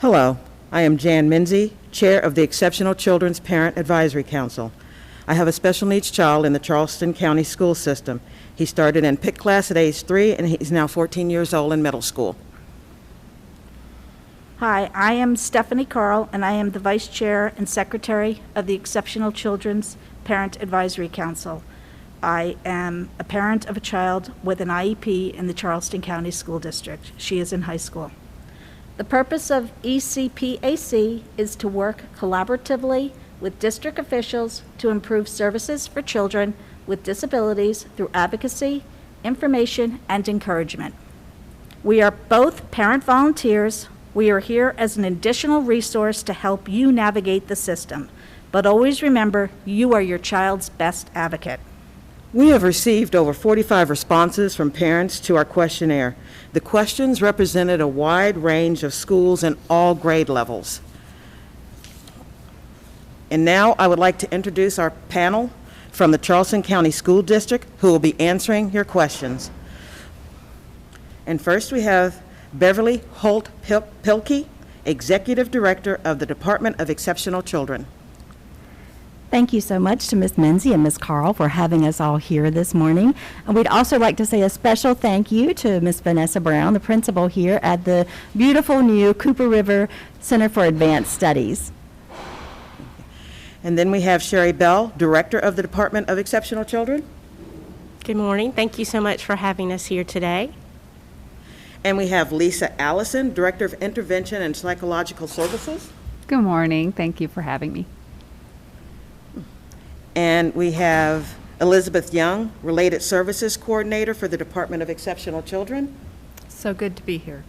Hello, I am Jan Minzy, Chair of the Exceptional Children's Parent Advisory Council. I have a special needs child in the Charleston County School System. He started in PIC class at age 3, and he's now 14 years old in middle school. Hi, I am Stephanie Carl, and I am the Vice Chair and Secretary of the Exceptional Children's Parent Advisory Council. I am a parent of a child with an IEP in the Charleston County School District. She is in high school. The purpose of ECPAC is to work collaboratively with district officials to improve services for children with disabilities through advocacy, information, and encouragement. We are both parent volunteers. We are here as an additional resource to help you navigate the system. But always remember, you are your child's best advocate. We have received over 45 responses from parents to our questionnaire. The questions represented a wide range of schools and all grade levels. And now I would like to introduce our panel from the Charleston County School District who will be answering your questions. And first we have Beverly Holt-Pilkey, Executive Director of the Department of Exceptional Children. Thank you so much to Ms. Minzy and Ms. Carl for having us all here this morning. And we'd also like to say a special thank you to Ms. Vanessa Brown, the principal here at the beautiful new Cooper River Center for Advanced Studies. And then we have Sherry Bell, Director of the Department of Exceptional Children. Good morning. Thank you so much for having us here today. And we have Lisa Allison, Director of Intervention and Psychological Services. Good morning. Thank you for having me. And we have Elizabeth Young, Related Services Coordinator for the Department of Exceptional Children. So good to be here.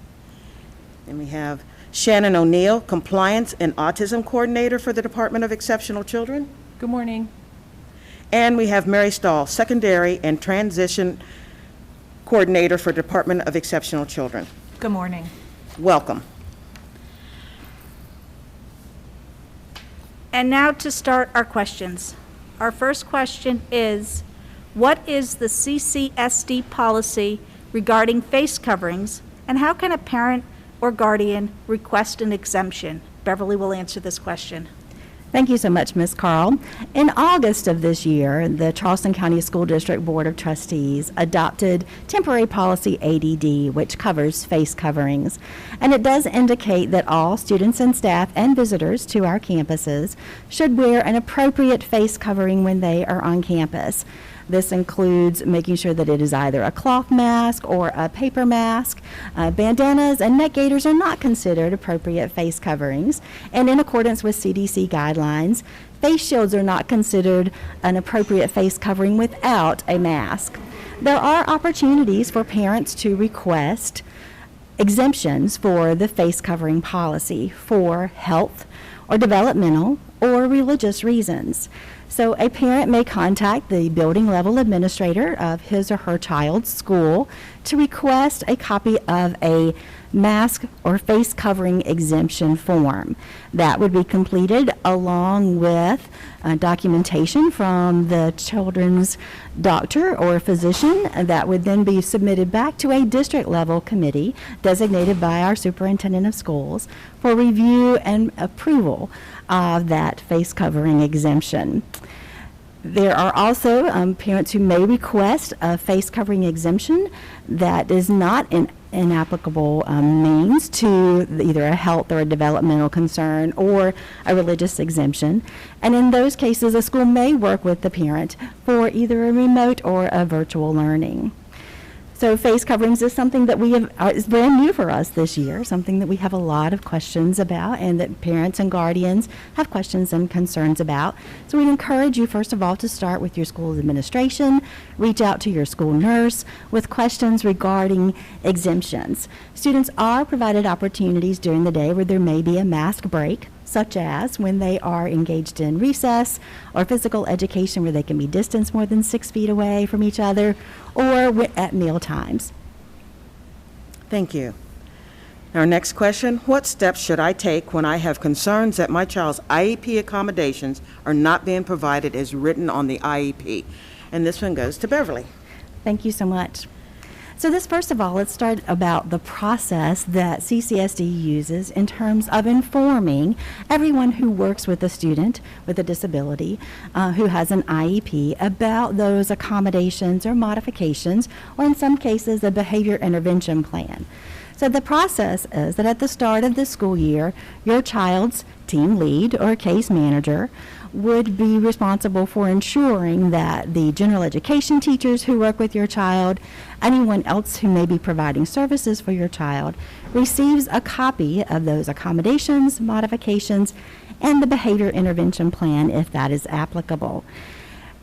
And we have Shannon O'Neill, Compliance and Autism Coordinator for the Department of Exceptional Children. Good morning. And we have Mary Stahl, Secondary and Transition Coordinator for Department of Exceptional Children. Good morning. Welcome. And now to start our questions. Our first question is, what is the CCSD policy regarding face coverings, and how can a parent or guardian request an exemption? Beverly will answer this question. Thank you so much, Ms. Carl. In August of this year, the Charleston County School District Board of Trustees adopted temporary policy ADD, which covers face coverings. And it does indicate that all students and staff and visitors to our campuses should wear an appropriate face covering when they are on campus. This includes making sure that it is either a cloth mask or a paper mask. Bandanas and neck gaiters are not considered appropriate face coverings. And in accordance with CDC guidelines, face shields are not considered an appropriate face covering without a mask. There are opportunities for parents to request exemptions for the face covering policy for health or developmental or religious reasons. So a parent may contact the building level administrator of his or her child's school to request a copy of a mask or face covering exemption form. That would be completed along with documentation from the children's doctor or physician that would then be submitted back to a district level committee designated by our superintendent of schools for review and approval of that face covering exemption. There are also parents who may request a face covering exemption that is not an inapplicable means to either a health or a developmental concern or a religious exemption. And in those cases, a school may work with the parent for either a remote or a virtual learning. So face coverings is something that is brand new for us this year, something that we have a lot of questions about and that parents and guardians have questions and concerns about. So we encourage you, first of all, to start with your school's administration, reach out to your school nurse with questions regarding exemptions. Students are provided opportunities during the day where there may be a mask break, such as when they are engaged in recess or physical education where they can be distanced more than 6 feet away from each other, or at meal times. Thank you. Our next question, what steps should I take when I have concerns that my child's IEP accommodations are not being provided as written on the IEP? And this one goes to Beverly. Thank you so much. So this, first of all, let's start about the process that CCSD uses in terms of informing everyone who works with a student with a disability who has an IEP about those accommodations or modifications, or in some cases, a behavior intervention plan. So the process is that at the start of the school year, your child's team lead or case manager would be responsible for ensuring that the general education teachers who work with your child, anyone else who may be providing services for your child, receives a copy of those accommodations, modifications, and the behavior intervention plan if that is applicable.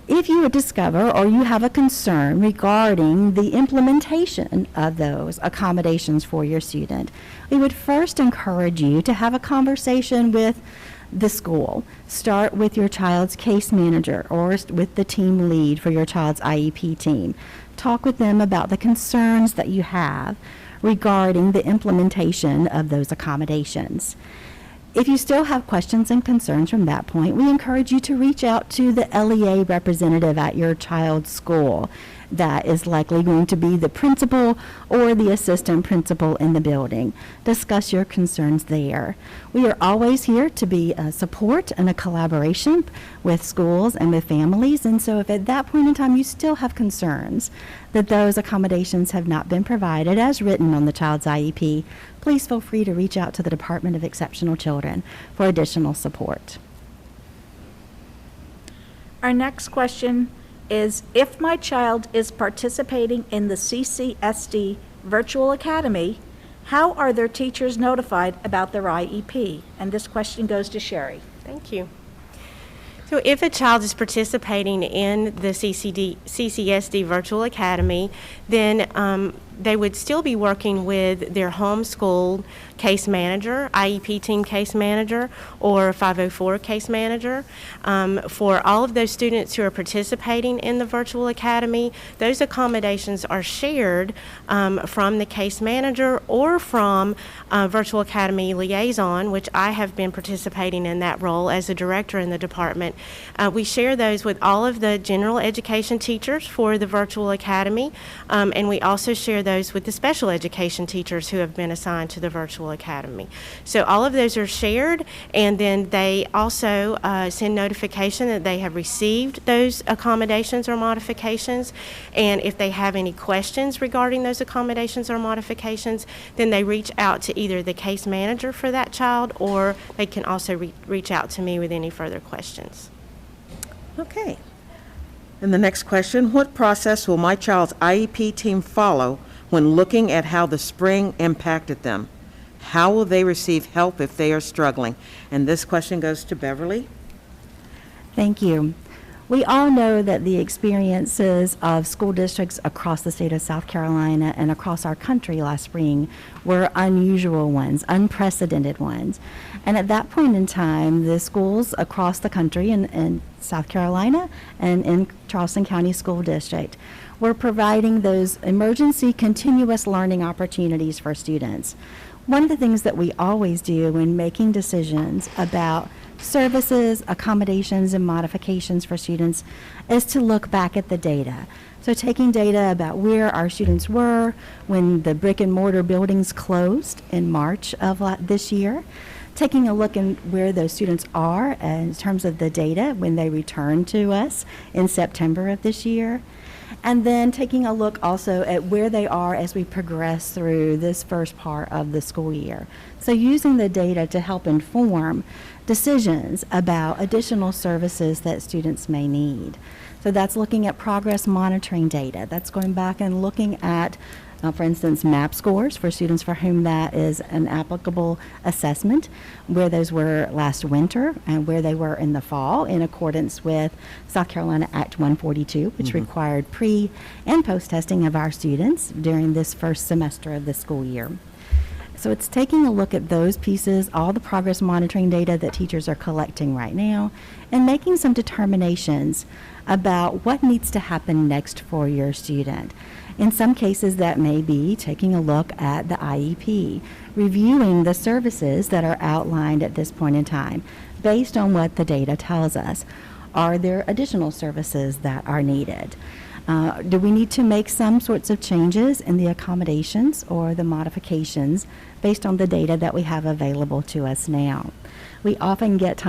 If you would discover or you have a concern regarding the implementation of those accommodations for your student, we would first encourage you to have a conversation with the school. Start with your child's case manager or with the team lead for your child's IEP team. Talk with them about the concerns that you have regarding the implementation of those accommodations. If you still have questions and concerns from that point, we encourage you to reach out to the LEA representative at your child's school. That is likely going to be the principal or the assistant principal in the building. Discuss your concerns there. We are always here to be a support and a collaboration with schools and with families, and so if at that point in time you still have concerns that those accommodations have not been provided as written on the child's IEP, please feel free to reach out to the Department of Exceptional Children for additional support. Our next question is, if my child is participating in the CCSD Virtual Academy, how are their teachers notified about their IEP? And this question goes to Sherry. Thank you. So if a child is participating in the CCSD Virtual Academy, then they would still be working with their homeschooled case manager, IEP team case manager, or 504 case manager. For all of those students who are participating in the Virtual Academy, those accommodations are shared from the case manager or from Virtual Academy liaison, which I have been participating in that role as a director in the department. We share those with all of the general education teachers for the Virtual Academy, and we also share those with the special education teachers who have been assigned to the Virtual Academy. So all of those are shared, and then they also send notification that they have received those accommodations or modifications, and if they have any questions regarding those accommodations or modifications, then they reach out to either the case manager for that child, or they can also reach out to me with any further questions. Okay. And the next question, what process will my child's IEP team follow when looking at how the spring impacted them? How will they receive help if they are struggling? And this question goes to Beverly. Thank you. We all know that the experiences of school districts across the state of South Carolina and across our country last spring were unusual ones, unprecedented ones. And at that point in time, the schools across the country in South Carolina and in Charleston County School District were providing those emergency continuous learning opportunities for students. One of the things that we always do when making decisions about services, accommodations, and modifications for students is to look back at the data. So taking data about where our students were when the brick and mortar buildings closed in March of this year, taking a look at where those students are in terms of the data when they return to us in September of this year, and then taking a look also at where they are as we progress through this first part of the school year. So using the data to help inform decisions about additional services that students may need. So that's looking at progress monitoring data. That's going back and looking at, for instance, MAP scores for students for whom that is an applicable assessment, where those were last winter and where they were in the fall in accordance with South Carolina Act 142, which required pre and post testing of our students during this first semester of the school year. So it's taking a look at those pieces, all the progress monitoring data that teachers are collecting right now, and making some determinations about what needs to happen next for your student. In some cases, that may be taking a look at the IEP, reviewing the services that are outlined at this point in time, based on what the data tells us. Are there additional services that are needed? Do we need to make some sorts of changes in the accommodations or the modifications based on the data that we have available to us now? We often get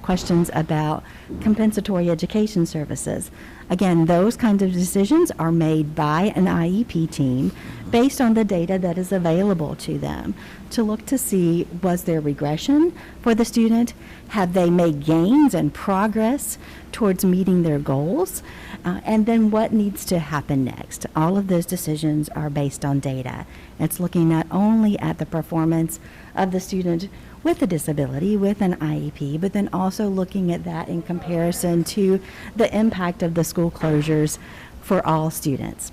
questions about compensatory education services. Again, those kinds of decisions are made by an IEP team based on the data that is available to them to look to see, was there regression for the student? Have they made gains and progress towards meeting their goals? And then what needs to happen next? All of those decisions are based on data. It's looking not only at the performance of the student with a disability, with an IEP, but then also looking at that in comparison to the impact of the school closures for all students.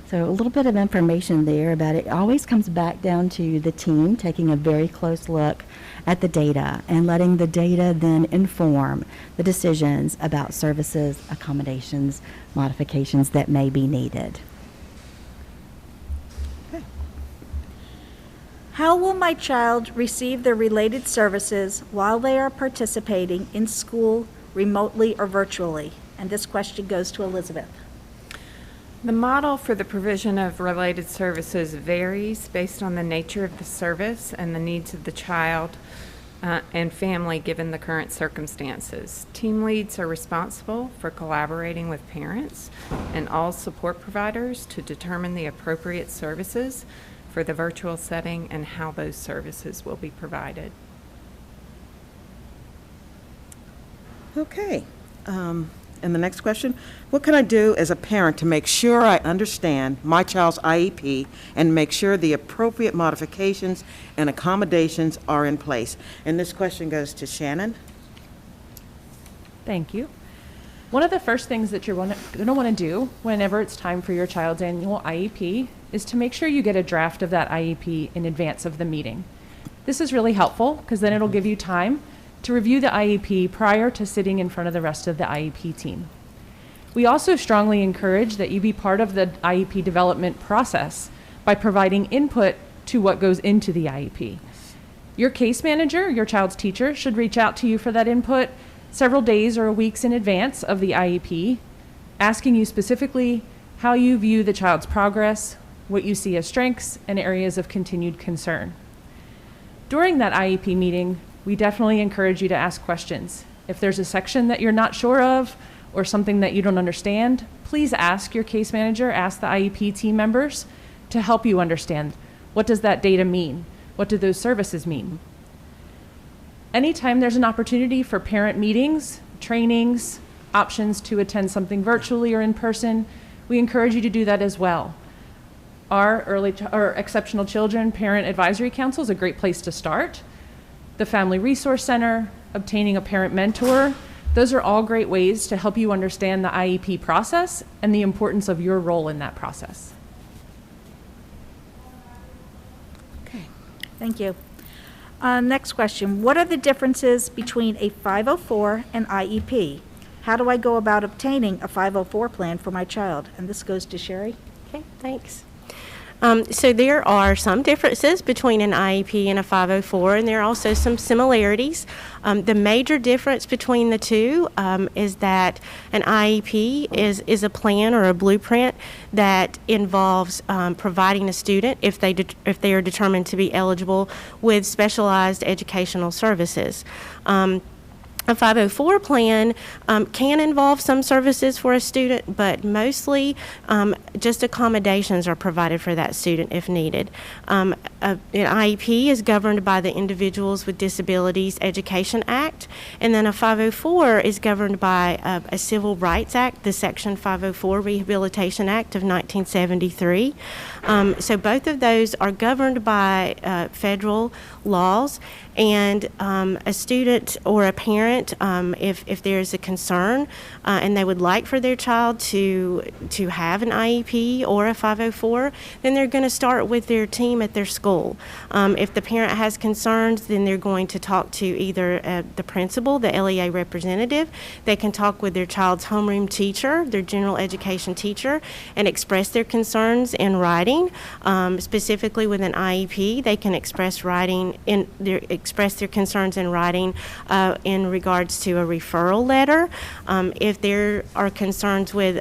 So a little bit of information there about it. It always comes back down to the team taking a very close look at the data and letting the data then inform the decisions about services, accommodations, modifications that may be needed. How will my child receive the related services while they are participating in school remotely or virtually? And this question goes to Elizabeth. The model for the provision of related services varies based on the nature of the service and the needs of the child and family given the current circumstances. Team leads are responsible for collaborating with parents and all support providers to determine the appropriate services for the virtual setting and how those services will be provided. Okay. And the next question, what can I do as a parent to make sure I understand my child's IEP and make sure the appropriate modifications and accommodations are in place? And this question goes to Shannon. Thank you. One of the first things that you're going to want to do whenever it's time for your child's annual IEP is to make sure you get a draft of that IEP in advance of the meeting. This is really helpful because then it'll give you time to review the IEP prior to sitting in front of the rest of the IEP team. We also strongly encourage that you be part of the IEP development process by providing input to what goes into the IEP. Your case manager, your child's teacher, should reach out to you for that input several days or weeks in advance of the IEP, asking you specifically how you view the child's progress, what you see as strengths, and areas of continued concern. During that IEP meeting, we definitely encourage you to ask questions. If there's a section that you're not sure of or something that you don't understand, please ask your case manager, ask the IEP team members to help you understand. What does that data mean? What do those services mean? Anytime there's an opportunity for parent meetings, trainings, options to attend something virtually or in person, we encourage you to do that as well. Our Exceptional Children Parent Advisory Council is a great place to start. The Family Resource Center, obtaining a parent mentor, those are all great ways to help you understand the IEP process and the importance of your role in that process. Okay, thank you. Next question. What are the differences between a 504 and IEP? How do I go about obtaining a 504 plan for my child? And this goes to Sherry. Okay, thanks. So there are some differences between an IEP and a 504, and there are also some similarities. The major difference between the two is that an IEP is a plan or a blueprint that involves providing a student, if they are determined to be eligible, with specialized educational services. A 504 plan can involve some services for a student, but mostly just accommodations are provided for that student if needed. An IEP is governed by the Individuals with Disabilities Education Act, and then a 504 is governed by a Civil Rights Act, the Section 504 Rehabilitation Act of 1973. So both of those are governed by federal laws, and a student or a parent, if there's a concern and they would like for their child to have an IEP or a 504, then they're going to start with their team at their school. If the parent has concerns, then they're going to talk to either the principal, the LEA representative. They can talk with their child's homeroom teacher, their general education teacher, and express their concerns in writing. Specifically with an IEP, they can express their concerns in writing in regards to a referral letter. If there are concerns with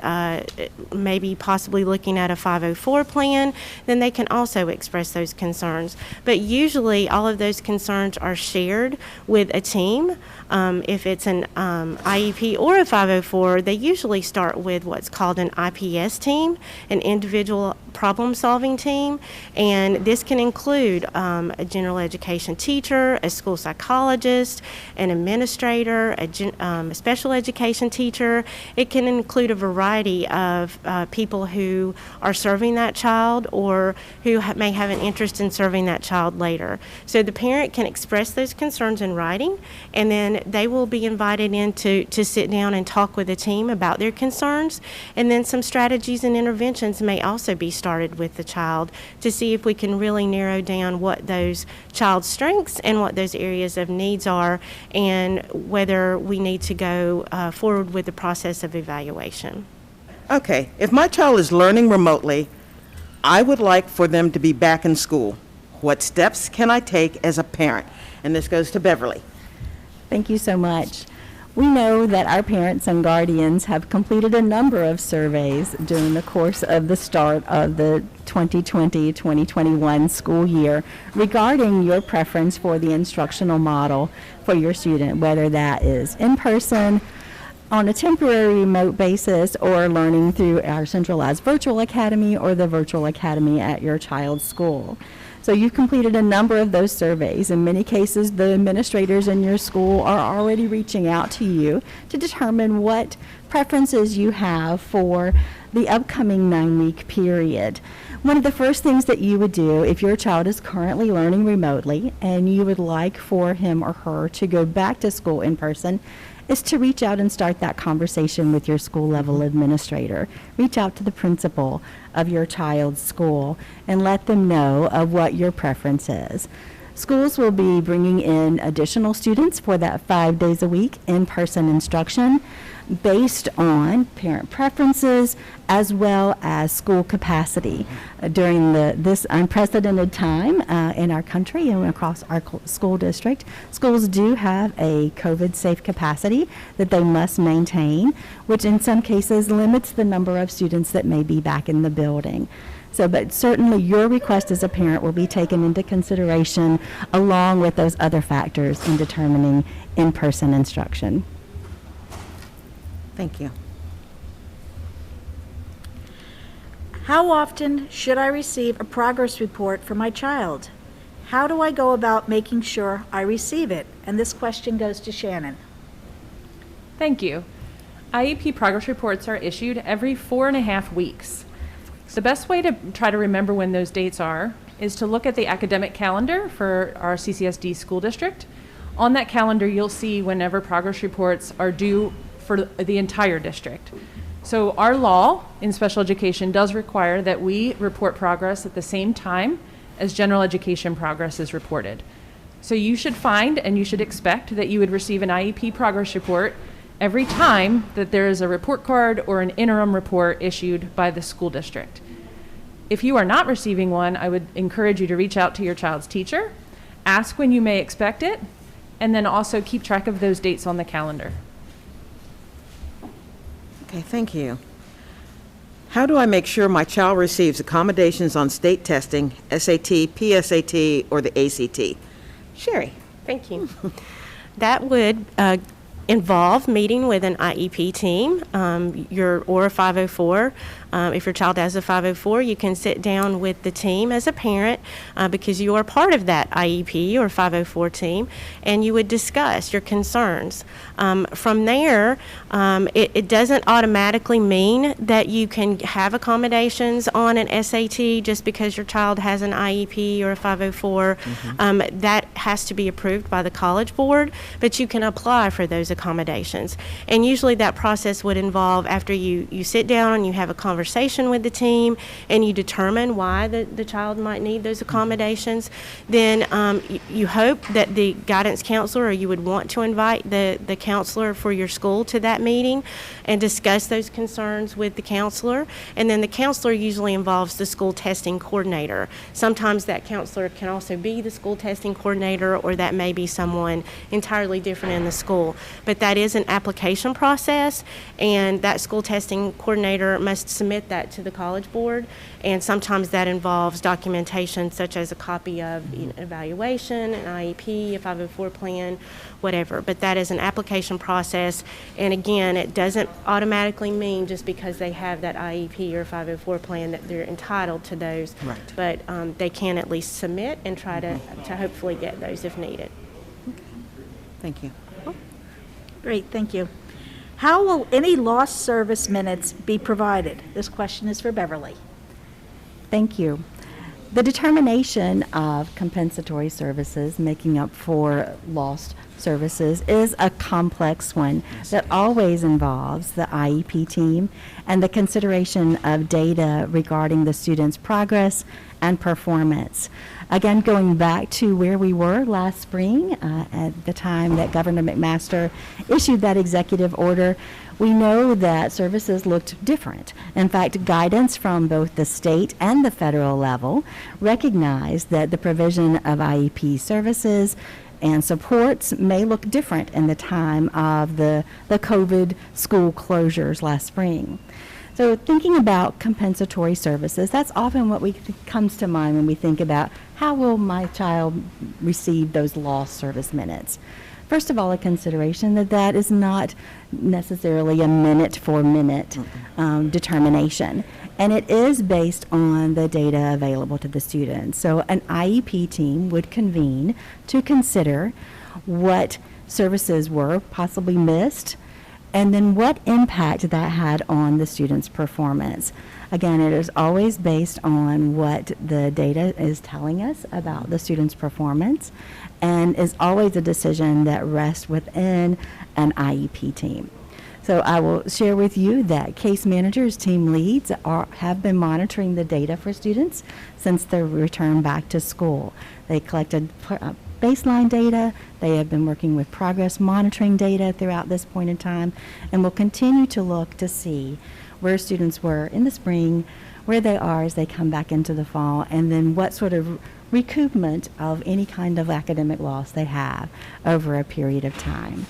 maybe possibly looking at a 504 plan, then they can also express those concerns. But usually all of those concerns are shared with a team. If it's an IEP or a 504, they usually start with what's called an IPS team, an individual problem-solving team, and this can include a general education teacher, a school psychologist, an administrator, a special education teacher. It can include a variety of people who are serving that child or who may have an interest in serving that child later. So the parent can express those concerns in writing, and then they will be invited in to sit down and talk with the team about their concerns, and then some strategies and interventions may also be started with the child to see if we can really narrow down what those child's strengths and what those areas of needs are, and whether we need to go forward with the process of evaluation. Okay, if my child is learning remotely, I would like for them to be back in school. What steps can I take as a parent? And this goes to Beverly. Thank you so much. We know that our parents and guardians have completed a number of surveys during the course of the start of the 2020-2021 school year regarding your preference for the instructional model for your student, whether that is in person, on a temporary remote basis, or learning through our centralized virtual academy or the virtual academy at your child's school. So you've completed a number of those surveys. In many cases, the administrators in your school are already reaching out to you to determine what preferences you have for the upcoming 9-week period. One of the first things that you would do if your child is currently learning remotely and you would like for him or her to go back to school in person is to reach out and start that conversation with your school level administrator. Reach out to the principal of your child's school and let them know of what your preference is. Schools will be bringing in additional students for that 5 days a week in-person instruction based on parent preferences as well as school capacity. During this unprecedented time in our country and across our school district, schools do have a COVID-safe capacity that they must maintain, which in some cases limits the number of students that may be back in the building. So, but certainly your request as a parent will be taken into consideration along with those other factors in determining in-person instruction. Thank you. How often should I receive a progress report for my child? How do I go about making sure I receive it? And this question goes to Shannon. Thank you. IEP progress reports are issued every 4.5 weeks. The best way to try to remember when those dates are is to look at the academic calendar for our CCSD school district. On that calendar, you'll see whenever progress reports are due for the entire district. So our law in special education does require that we report progress at the same time as general education progress is reported. So you should find and you should expect that you would receive an IEP progress report every time that there is a report card or an interim report issued by the school district. If you are not receiving one, I would encourage you to reach out to your child's teacher, ask when you may expect it, and then also keep track of those dates on the calendar. Okay, thank you. How do I make sure my child receives accommodations on state testing, SAT, PSAT, or the ACT? Sherry. Thank you. That would involve meeting with an IEP team or a 504. If your child has a 504, you can sit down with the team as a parent because you are part of that IEP or 504 team, and you would discuss your concerns. From there, it doesn't automatically mean that you can have accommodations on an SAT just because your child has an IEP or a 504. That has to be approved by the College Board, but you can apply for those accommodations accommodations. And usually that process would involve, after you sit down and you have a conversation with the team and you determine why the child might need those accommodations, then you hope that the guidance counselor, or you would want to invite the counselor for your school to that meeting and discuss those concerns with the counselor. And then the counselor usually involves the school testing coordinator. Sometimes that counselor can also be the school testing coordinator, or that may be someone entirely different in the school. But that is an application process, and that school testing coordinator must submit that to the college board. And sometimes that involves documentation such as a copy of an evaluation, an IEP, a 504 plan, whatever. But that is an application process. And again, it doesn't automatically mean just because they have that IEP or 504 plan that they're entitled to those. Right. But they can at least submit and try to hopefully get those if needed. Thank you. Great, thank you. How will any lost service minutes be provided? This question is for Beverly. Thank you. The determination of compensatory services making up for lost services is a complex one that always involves the IEP team and the consideration of data regarding the student's progress and performance. Again, going back to where we were last spring at the time that Governor McMaster issued that executive order, we know that services looked different. In fact, guidance from both the state and the federal level recognized that the provision of IEP services and supports may look different in the time of the COVID school closures last spring. So thinking about compensatory services, that's often what comes to mind when we think about how will my child receive those lost service minutes. First of all, a consideration that is not necessarily a minute-for-minute determination, and it is based on the data available to the student. So an IEP team would convene to consider what services were possibly missed, and then what impact that had on the student's performance. Again, it is always based on what the data is telling us about the student's performance, and is always a decision that rests within an IEP team. So I will share with you that case managers, team leads have been monitoring the data for students since their return back to school. They collected baseline data. They have been working with progress monitoring data throughout this point in time, and will continue to look to see where students were in the spring, where they are as they come back into the fall, and then what sort of recoupment of any kind of academic loss they have over a period of time.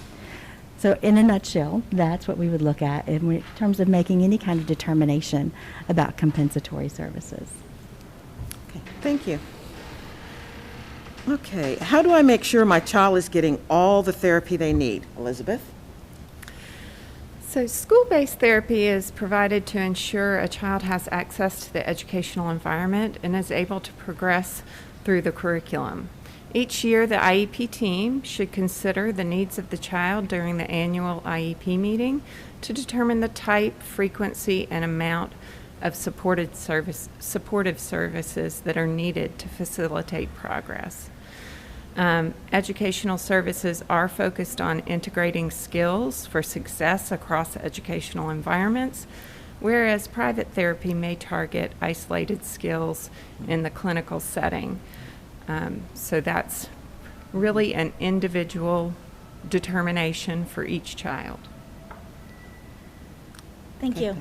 So in a nutshell, that's what we would look at in terms of making any kind of determination about compensatory services. Okay, thank you. Okay, how do I make sure my child is getting all the therapy they need? Elizabeth? So school-based therapy is provided to ensure a child has access to the educational environment and is able to progress through the curriculum. Each year, the IEP team should consider the needs of the child during the annual IEP meeting to determine the type, frequency, and amount of supportive services that are needed to facilitate progress. Educational services are focused on integrating skills for success across educational environments, whereas private therapy may target isolated skills in the clinical setting. So that's really an individual determination for each child. Thank you.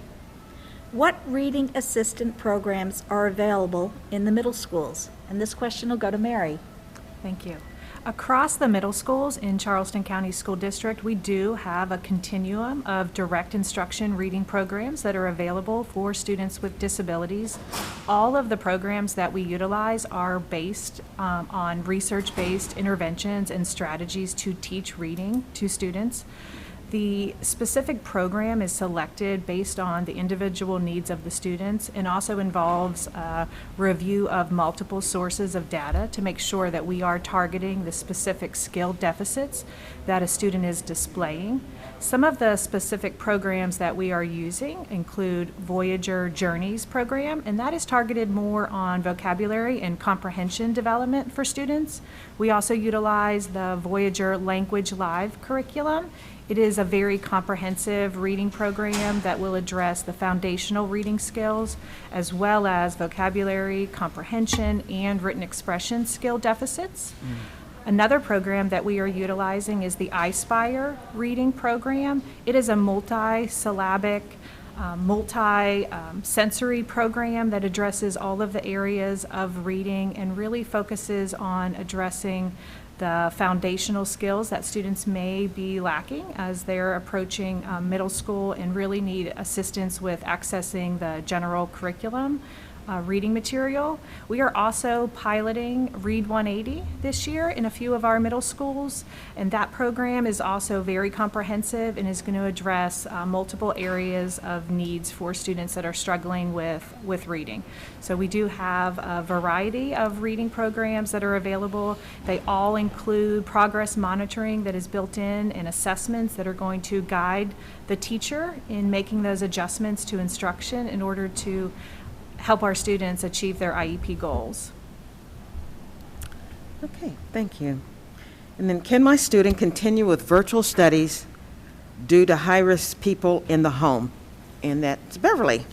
What reading assistant programs are available in the middle schools? And this question will go to Mary. Thank you. Across the middle schools in Charleston County School District, we do have a continuum of direct instruction reading programs that are available for students with disabilities. All of the programs that we utilize are based on research-based interventions and strategies to teach reading to students. The specific program is selected based on the individual needs of the students, and also involves a review of multiple sources of data to make sure that we are targeting the specific skill deficits that a student is displaying. Some of the specific programs that we are using include Voyager Journeys program, and that is targeted more on vocabulary and comprehension development for students. We also utilize the Voyager Language Live curriculum, It is a very comprehensive reading program that will address the foundational reading skills as well as vocabulary, comprehension, and written expression skill deficits. Another program that we are utilizing is the ESPY reading program. It is a multi-syllabic, multi-sensory program that addresses all of the areas of reading and really focuses on addressing the foundational skills that students may be lacking as they're approaching middle school and really need assistance with accessing the general curriculum reading material. We are also piloting Read 180 this year in a few of our middle schools, and that program is also very comprehensive and is going to address multiple areas of needs for students that are struggling with reading. So we do have a variety of reading programs that are available. They all include progress monitoring that is built in and assessments that are going to guide the teacher in making those adjustments to instruction in order to help our students achieve their IEP goals. Okay, thank you. And then, can my student continue with virtual studies due to high-risk people in the home? And that's Beverly.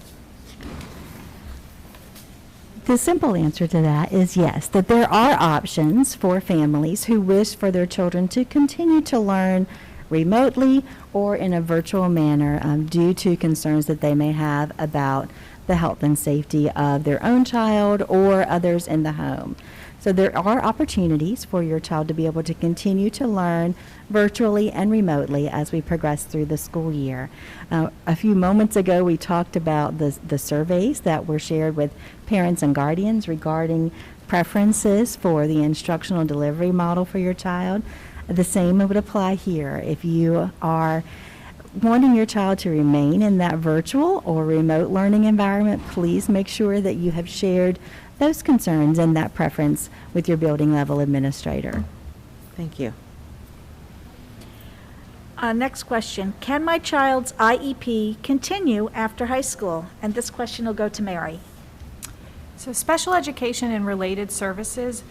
The simple answer to that is yes, that there are options for families who wish for their children to continue to learn remotely or in a virtual manner due to concerns that they may have about the health and safety of their own child or others in the home. So there are opportunities for your child to be able to continue to learn virtually and remotely as we progress through the school year. A few moments ago, we talked about the surveys that were shared with parents and guardians regarding preferences for the instructional delivery model for your child. The same would apply here. If you are wanting your child to remain in that virtual or remote learning environment, please make sure that you have shared those concerns and that preference with your building level administrator. Thank you. Next question. Can my child's IEP continue after high school? And this question will go to Mary. So special education and related services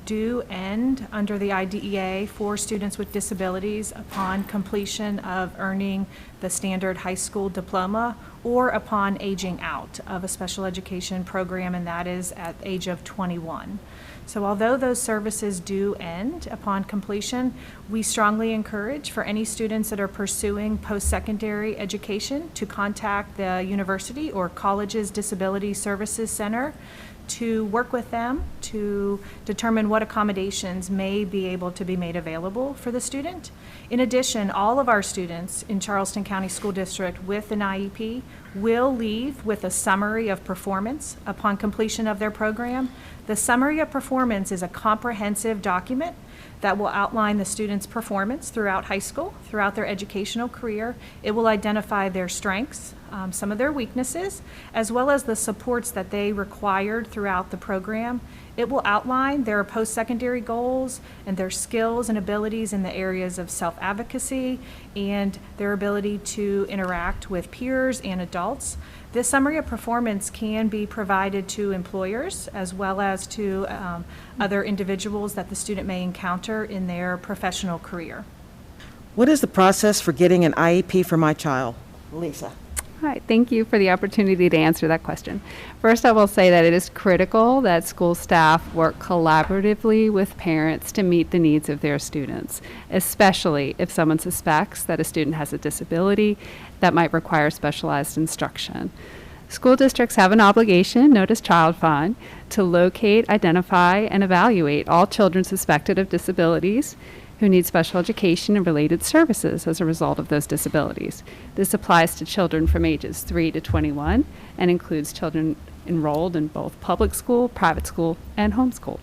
do end under the IDEA for students with disabilities upon completion of earning the standard high school diploma or upon aging out of a special education program, and that is at the age of 21. So although those services do end upon completion, we strongly encourage for any students that are pursuing post-secondary education to contact the university or college's Disability Services Center to work with them to determine what accommodations may be able to be made available for the student. In addition, all of our students in Charleston County School District with an IEP will leave with a summary of performance upon completion of their program. The summary of performance is a comprehensive document that will outline the student's performance throughout high school, throughout their educational career. It will identify their strengths, some of their weaknesses, as well as the supports that they required throughout the program. It will outline their post-secondary goals and their skills and abilities in the areas of self-advocacy and their ability to interact with peers and adults. This summary of performance can be provided to employers as well as to other individuals that the student may encounter in their professional career. What is the process for getting an IEP for my child? Lisa. Hi, thank you for the opportunity to answer that question. First, I will say that it is critical that school staff work collaboratively with parents to meet the needs of their students, especially if someone suspects that a student has a disability that might require specialized instruction. School districts have an obligation, known as Child Find, to locate, identify, and evaluate all children suspected of disabilities who need special education and related services as a result of those disabilities. This applies to children from ages 3 to 21 and includes children enrolled in both public school, private school, and homeschooled.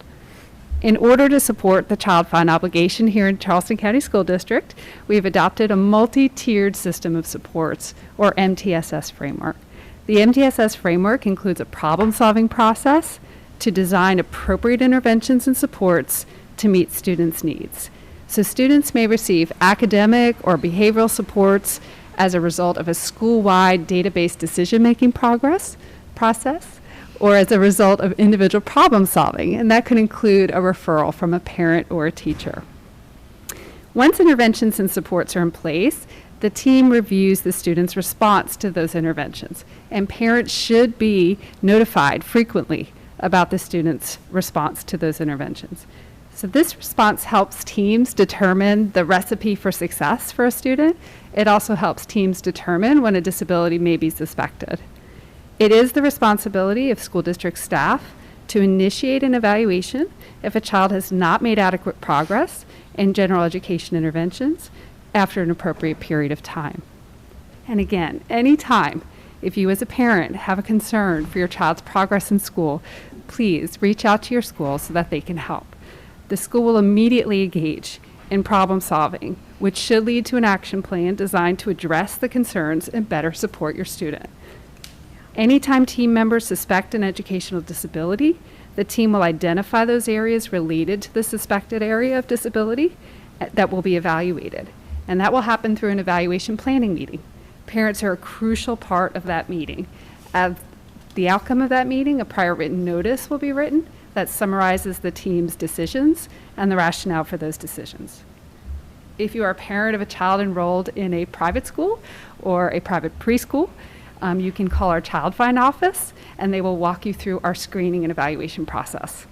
In order to support the Child Find obligation here in Charleston County School District, we've adopted a multi-tiered system of supports, or MTSS framework. The MTSS framework includes a problem-solving process to design appropriate interventions and supports to meet students' needs. So students may receive academic or behavioral supports as a result of a school-wide database decision-making process, or as a result of individual problem solving, and that could include a referral from a parent or a teacher. Once interventions and supports are in place, the team reviews the student's response to those interventions, and parents should be notified frequently about the student's response to those interventions. So this response helps teams determine the recipe for success for a student. It also helps teams determine when a disability may be suspected. It is the responsibility of school district staff to initiate an evaluation if a child has not made adequate progress in general education interventions after an appropriate period of time. And again, anytime, if you as a parent have a concern for your child's progress in school, please reach out to your school so that they can help. The school will immediately engage in problem solving, which should lead to an action plan designed to address the concerns and better support your student. Anytime team members suspect an educational disability, the team will identify those areas related to the suspected area of disability that will be evaluated. And that will happen through an evaluation planning meeting. Parents are a crucial part of that meeting. At the outcome of that meeting, a prior written notice will be written that summarizes the team's decisions and the rationale for those decisions. If you are a parent of a child enrolled in a private school or a private preschool, you can call our Child Find office and they will walk you through our screening and evaluation process.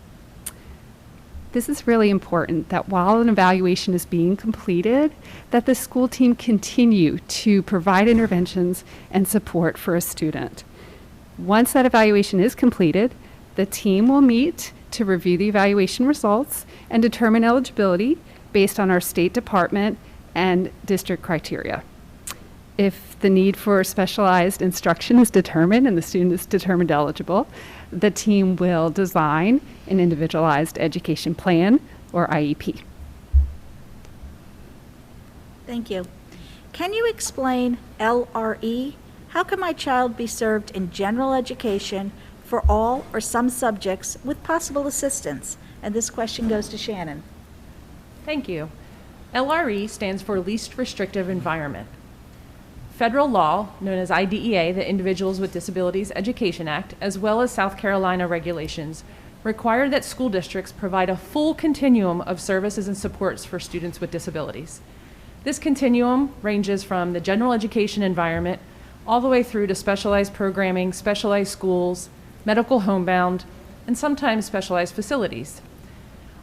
This is really important that while an evaluation is being completed, that the school team continue to provide interventions and support for a student. Once that evaluation is completed, the team will meet to review the evaluation results and determine eligibility based on our State Department and district criteria. If the need for specialized instruction is determined and the student is determined eligible, the team will design an individualized education plan or IEP. Thank you. Can you explain LRE? How can my child be served in general education for all or some subjects with possible assistance? And this question goes to Shannon. Thank you. LRE stands for Least Restrictive Environment. Federal law, known as IDEA, the Individuals with Disabilities Education Act, as well as South Carolina regulations, require that school districts provide a full continuum of services and supports for students with disabilities. This continuum ranges from the general education environment all the way through to specialized programming, specialized schools, medical homebound, and sometimes specialized facilities.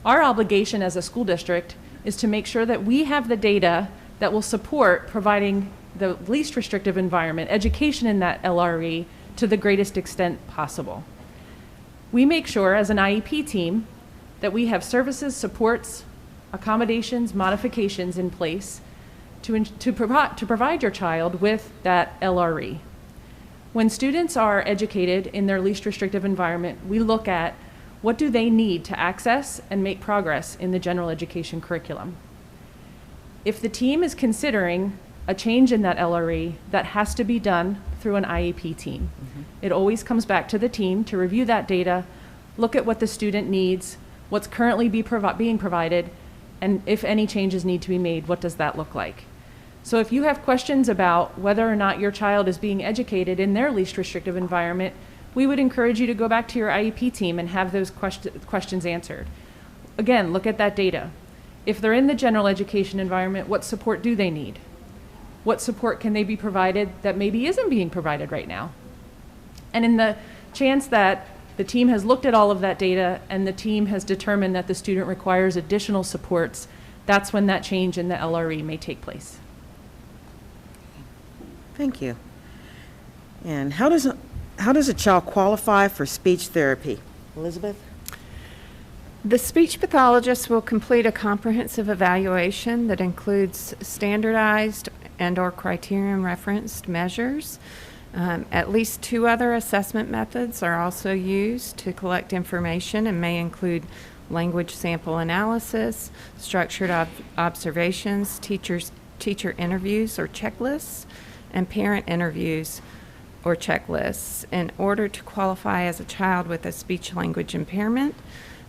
Our obligation as a school district is to make sure that we have the data that will support providing the least restrictive environment, education in that LRE, to the greatest extent possible. We make sure as an IEP team that we have services, supports, accommodations, modifications in place to provide your child with that LRE. When students are educated in their least restrictive environment, we look at what do they need to access and make progress in the general education curriculum. If the team is considering a change in that LRE, that has to be done through an IEP team. It always comes back to the team to review that data, look at what the student needs, what's currently being provided, and if any changes need to be made, what does that look like? So if you have questions about whether or not your child is being educated in their least restrictive environment, we would encourage you to go back to your IEP team and have those questions answered. Again, look at that data. If they're in the general education environment, what support do they need? What support can they be provided that maybe isn't being provided right now? And in the chance that the team has looked at all of that data and the team has determined that the student requires additional supports, that's when that change in the LRE may take place. Thank you. And how does a child qualify for speech therapy? Elizabeth? The speech pathologist will complete a comprehensive evaluation that includes standardized and/or criterion referenced measures. At least 2 other assessment methods are also used to collect information and may include language sample analysis, structured observations, teacher interviews or checklists, and parent interviews or checklists. In order to qualify as a child with a speech language impairment,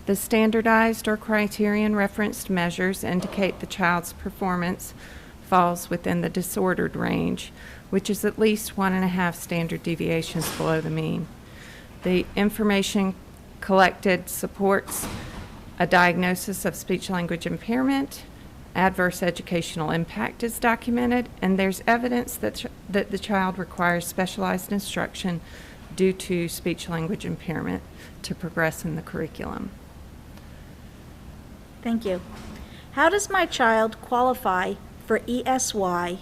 the standardized or criterion referenced measures indicate the child's performance falls within the disordered range, which is at least 1.5 standard deviations below the mean. The information collected supports a diagnosis of speech language impairment adverse educational impact is documented, and there's evidence that the child requires specialized instruction due to speech-language impairment to progress in the curriculum. Thank you. How does my child qualify for ESY,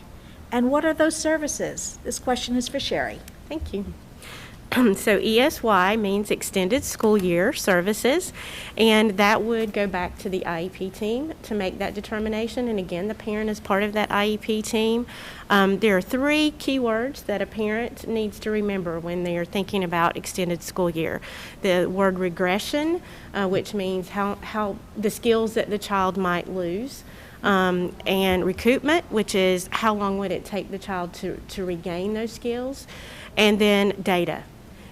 and what are those services? This question is for Sherry. Thank you. So ESY means Extended School Year Services, and that would go back to the IEP team to make that determination. And again, the parent is part of that IEP team. There are 3 keywords that a parent needs to remember when they are thinking about extended school year. The word regression, which means how the skills that the child might lose. And recoupment, which is how long would it take the child to regain those skills. And then data.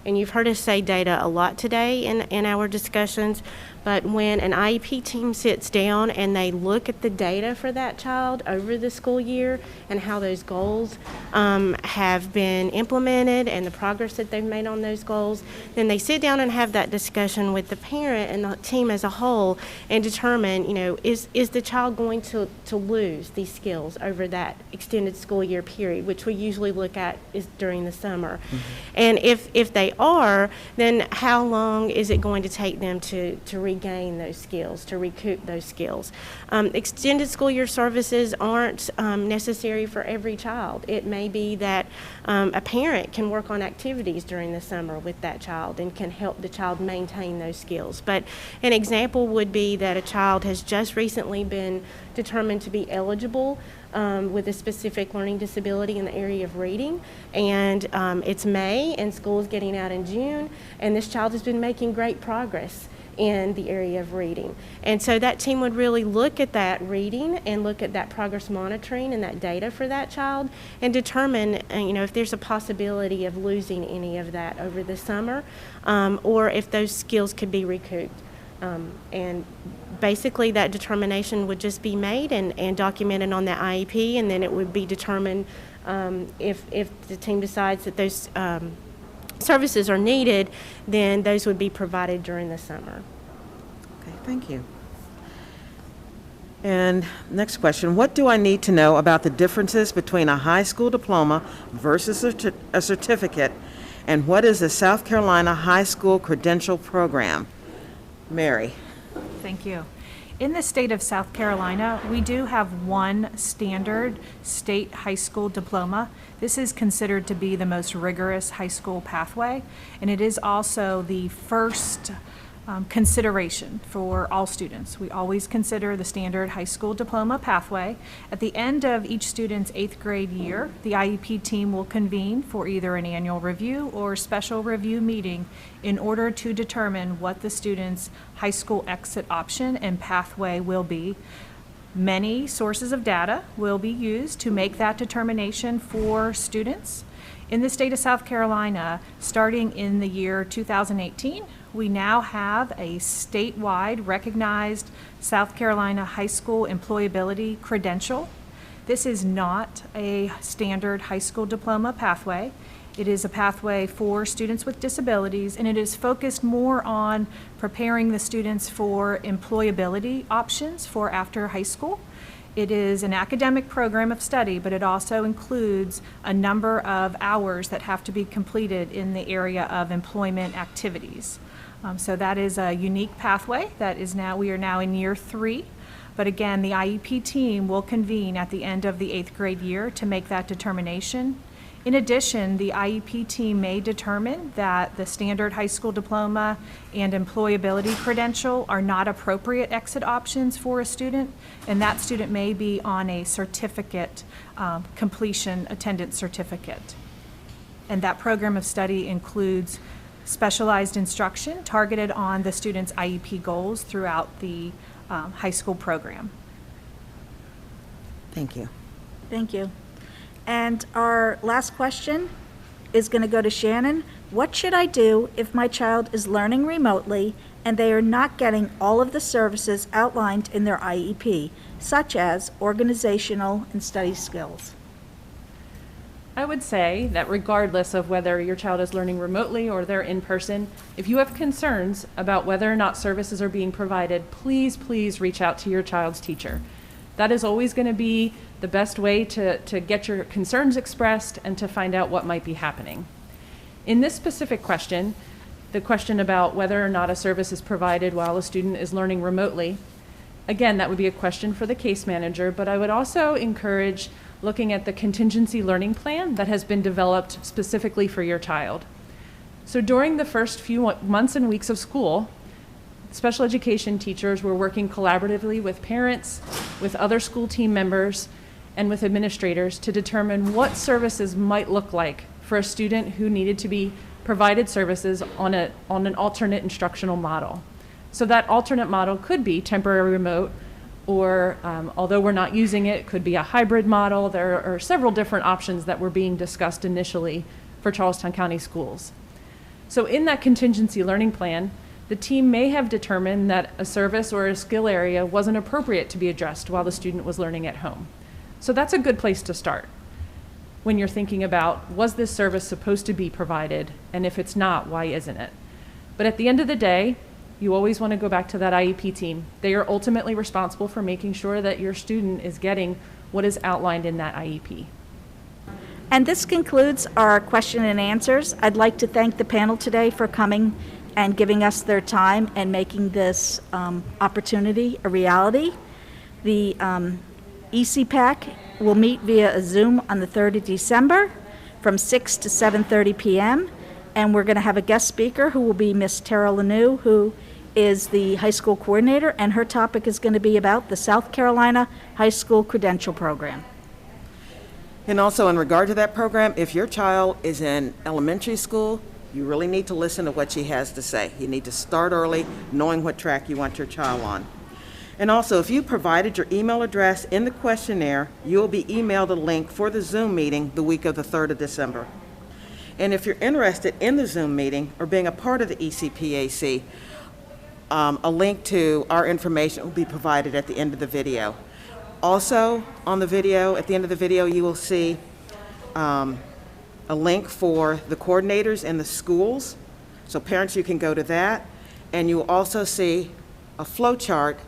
And you've heard us say data a lot today in our discussions, but when an IEP team sits down and they look at the data for that child over the school year and how those goals have been implemented and the progress that they've made on those goals, then they sit down and have that discussion with the parent and the team as a whole and determine, is the child going to lose these skills over that extended school year period, which we usually look at is during the summer. Mm-hmm. And if they are, then how long is it going to take them to regain those skills, to recoup those skills? Extended school year services aren't necessary for every child. It may be that a parent can work on activities during the summer with that child and can help the child maintain those skills. But an example would be that a child has just recently been determined to be eligible with a specific learning disability in the area of reading, and it's May and school is getting out in June, and this child has been making great progress in the area of reading. And so that team would really look at that reading and look at that progress monitoring and that data for that child and determine if there's a possibility of losing any of that over the summer, or if those skills could be recouped. And basically that determination would just be made and documented on that IEP, and then it would be determined if the team decides that those services are needed, then those would be provided during the summer. Okay, thank you. And next question, what do I need to know about the differences between a high school diploma versus a certificate, and what is the South Carolina High School Credential Program? Mary. Thank you. In the state of South Carolina, we do have one standard state high school diploma. This is considered to be the most rigorous high school pathway, and it is also the first consideration for all students. We always consider the standard high school diploma pathway. At the end of each student's 8th grade year, the IEP team will convene for either an annual review or special review meeting in order to determine what the student's high school exit option and pathway will be. Many sources of data will be used to make that determination for students. In the state of South Carolina, starting in the year 2018, we now have a statewide recognized South Carolina high school employability credential. This is not a standard high school diploma pathway. It is a pathway for students with disabilities, and it is focused more on preparing the students for employability options for after high school. It is an academic program of study, but it also includes a number of hours that have to be completed in the area of employment activities. So that is a unique pathway that is we are now in year 3. But again, the IEP team will convene at the end of the 8th grade year to make that determination. In addition, the IEP team may determine that the standard high school diploma and employability credential are not appropriate exit options for a student, and that student may be on a certificate completion attendance certificate. And that program of study includes specialized instruction targeted on the student's IEP goals throughout the high school program. Thank you. Thank you. And our last question is going to go to Shannon. What should I do if my child is learning remotely and they are not getting all of the services outlined in their IEP, such as organizational and study skills? I would say that regardless of whether your child is learning remotely or they're in person, if you have concerns about whether or not services are being provided, please reach out to your child's teacher. That is always going to be the best way to get your concerns expressed and to find out what might be happening. In this specific question, the question about whether or not a service is provided while a student is learning remotely, again, that would be a question for the case manager, but I would also encourage looking at the contingency learning plan that has been developed specifically for your child. So during the first few months and weeks of school, special education teachers were working collaboratively with parents, with other school team members, and with administrators to determine what services might look like for a student who needed to be provided services on an alternate instructional model. So that alternate model could be temporary remote, or although we're not using it, could be a hybrid model. There are several different options that were being discussed initially for Charlestown County Schools. So in that contingency learning plan, the team may have determined that a service or a skill area wasn't appropriate to be addressed while the student was learning at home. So that's a good place to start when you're thinking about, was this service supposed to be provided? And if it's not, why isn't it? But at the end of the day, you always want to go back to that IEP team. They are ultimately responsible for making sure that your student is getting what is outlined in that IEP. And this concludes our question and answers. I'd like to thank the panel today for coming and giving us their time and making this opportunity a reality. The ECPAC will meet via a Zoom on the 3rd of December from 6 to 7:30 p.m. And we're going to have a guest speaker who will be Miss Tara Lanou, who is the high school coordinator, and her topic is going to be about the South Carolina High School Credential Program. And also in regard to that program, if your child is in elementary school, you really need to listen to what she has to say. You need to start early, knowing what track you want your child on. And also, if you provided your email address in the questionnaire, you will be emailed a link for the Zoom meeting the week of the 3rd of December. And if you're interested in the Zoom meeting or being a part of the ECPAC, a link to our information will be provided at the end of the video. Also, on the video, at the end of the video, you will see a link for the coordinators in the schools. So parents, you can go to that. And you will also see a flow chart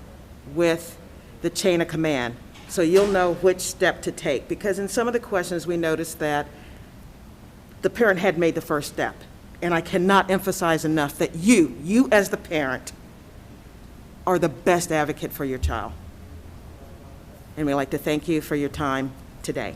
with the chain of command. So you'll know which step to take. Because in some of the questions, we noticed that the parent had made the first step. And I cannot emphasize enough that you as the parent, are the best advocate for your child. And we'd like to thank you for your time today.